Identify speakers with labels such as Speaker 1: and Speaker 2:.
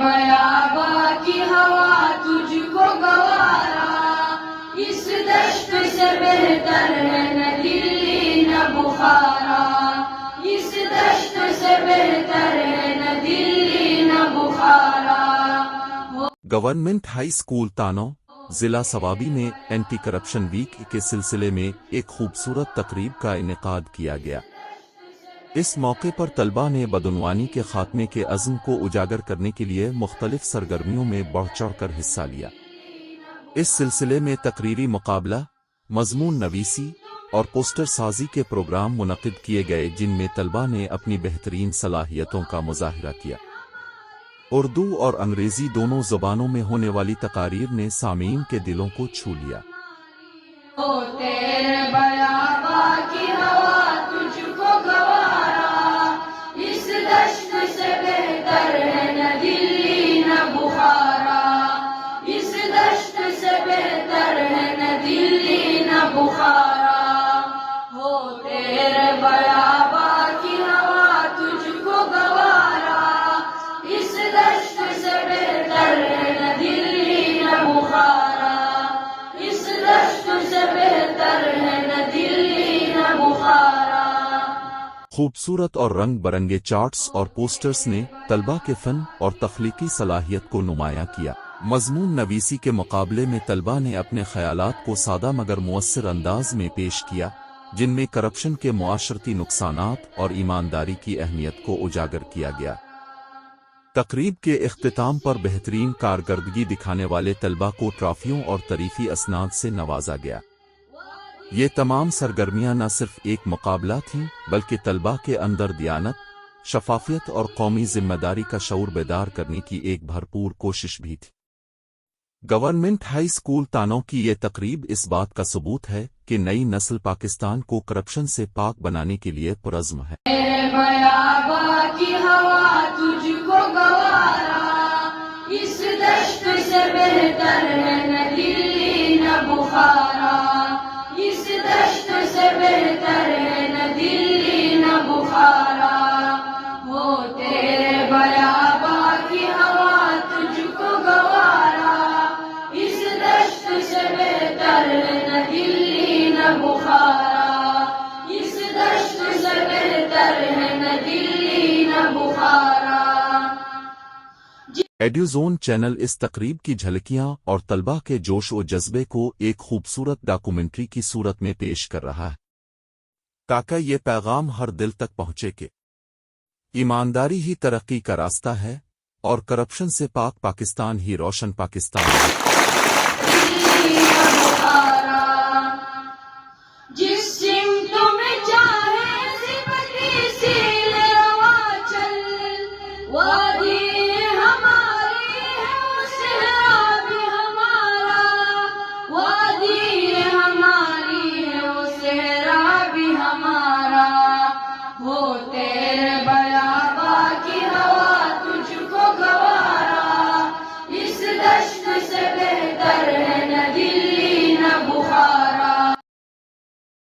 Speaker 1: بیاباں کی ہوا تجھ کو گوارا، اس دشت سے بہتر ہے نہ دلی نہ بخارا، اس دشت سے بہتر ہے نہ دلی نہ بخارا۔
Speaker 2: گورنمنٹ ہائی اسکول تانو ضلع ثوابی میں اینٹی کرپشن ویک کے سلسلے میں ایک خوبصورت تقریب کا انعقاد کیا گیا۔ اس موقع پر طلباء نے بدعنوانی کے خاتمے کے عزم کو اجاگر کرنے کے لیے مختلف سرگرمیوں میں بڑھ چڑھ کر حصہ لیا۔ اس سلسلے میں تقریری مقابلہ، مضمون نویسی اور پوسٹر سازی کے پروگرام منعقد کیے گئے، جن میں طلباء نے اپنی بہترین صلاحیتوں کا مظاہرہ کیا۔ اردو اور انگریزی دونوں زبانوں میں ہونے والی تقاریر نے سامعین کے دلوں کو چھو لیا۔
Speaker 1: تیرے بیاباں کی ہوا تجھ کو گوارا، اس دشت سے بہتر ہے نہ دلی نہ بخارا، اس دشت سے بہتر ہے نہ دلی نہ بخارا۔ ہو تیرے بیاباں کی ہوا تجھ کو گوارا، اس دشت سے بہتر ہے نہ دلی نہ بخارا، اس دشت سے بہتر ہے نہ دلی نہ بخارا۔
Speaker 2: خوبصورت اور رنگ برنگے چارٹس اور پوسٹرز نے طلباء کے فن اور تخلیقی صلاحیت کو نمایاں کیا۔ مضمون نویسی کے مقابلے میں طلباء نے اپنے خیالات کو سادہ مگر مؤثر انداز میں پیش کیا، جن میں کرپشن کے معاشرتی نقصانات اور ایمانداری کی اہمیت کو اجاگر کیا گیا۔ تقریب کے اختتام پر بہترین کارکردگی دکھانے والے طلباء کو ٹرافیوں اور تعریفی اسناد سے نوازا گیا۔ یہ تمام سرگرمیاں نہ صرف ایک مقابلہ تھیں بلکہ طلباء کے اندر دیانت، شفافیت اور قومی ذمہ داری کا شعور بیدار کرنے کی ایک بھرپور کوشش بھی تھی۔ گورنمنٹ ہائی اسکول تانو کی یہ تقریب اس بات کا ثبوت ہے کہ نئی نسل پاکستان کو کرپشن سے پاک بنانے کے لیے پرعزم ہے۔
Speaker 1: تیرے بیاباں کی ہوا تجھ کو گوارا، اس دشت سے بہتر ہے نہ دلی نہ بخارا، اس دشت سے بہتر ہے نہ دلی نہ بخارا۔ ہو تیرے بیاباں کی ہوا تجھ کو گوارا، اس دشت سے بہتر ہے نہ دلی نہ بخارا، اس دشت سے بہتر ہے نہ دلی نہ بخارا۔
Speaker 2: ایڈیوزون چینل اس تقریب کی جھلکیاں اور طلباء کے جوش و جذبے کو ایک خوبصورت ڈاکومنٹری کی صورت میں پیش کر رہا ہے، تاکہ یہ پیغام ہر دل تک پہنچے کہ ایمانداری ہی ترقی کا راستہ ہے اور کرپشن سے پاک پاکستان ہی روشن پاکستان ہے۔